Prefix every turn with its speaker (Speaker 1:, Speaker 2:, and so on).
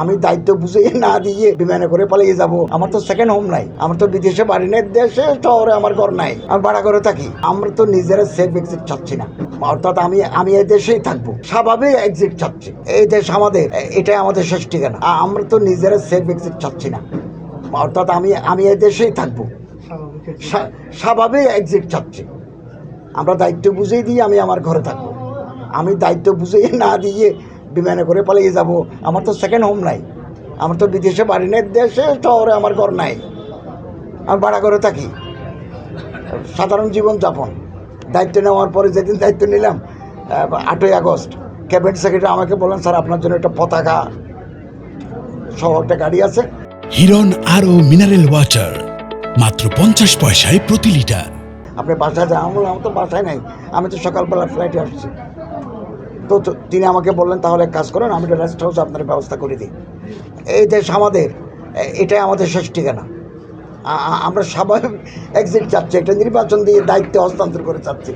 Speaker 1: আমি দায়িত্ব বুঝে না দিয়ে বিমানে করে পালিয়ে যাব। আমার তো সেকেন্ড হোম নাই, আমার তো বিদেশে বাড়ি নেই, দেশে শহরে আমার ঘর নাই, আমি ভাড়া করে থাকি। আমরা তো নিজেরা সেফ এক্সিট চাচ্ছি না, অর্থাৎ আমি এই দেশেই থাকবো, স্বাভাবিক এক্সিট চাচ্ছি। এই দেশ আমাদের, এটাই আমাদের শেষ ঠিকানা। আমরা তো নিজেরা সেফ এক্সিট চাচ্ছি না, অর্থাৎ আমি এই দেশেই থাকবো, স্বাভাবিক এক্সিট চাচ্ছি। আমরা দায়িত্ব বুঝেই দিয়ে আমি আমার ঘরে থাকবো। আমি দায়িত্ব বুঝে না দিয়ে বিমানে করে পালিয়ে যাব। আমার তো সেকেন্ড হোম নাই, আমার তো বিদেশে বাড়ি নেই, দেশে শহরে আমার ঘর নাই, আমি ভাড়া করে থাকি। সাধারণ জীবনযাপন। দায়িত্ব নেওয়ার পরে যেদিন দায়িত্ব নিলাম 8ই আগস্ট, ক্যাবিনেট সেক্রেটারি আমাকে বললেন, স্যার আপনার জন্য একটা পতাকা সহ একটা গাড়ি আছে।
Speaker 2: হিরন আরও মিনারেল ওয়াটার মাত্র 50 পয়সায় প্রতি লিটার।
Speaker 1: আপনি বাসায় যান? আমার তো বাসায় নাই, আমি তো সকালবেলা ফ্লাইটে আসছি। তো তিনি আমাকে বললেন, তাহলে এক কাজ করেন, আমি একটা রেস্ট হাউস আপনার ব্যবস্থা করে দিই। এই দেশ আমাদের, এটাই আমাদের শেষ ঠিকানা। আমরা স্বাভাবিক এক্সিট চাচ্ছি, একটা নির্বাচন দিয়ে দায়িত্ব হস্তান্তর করে চাচ্ছি।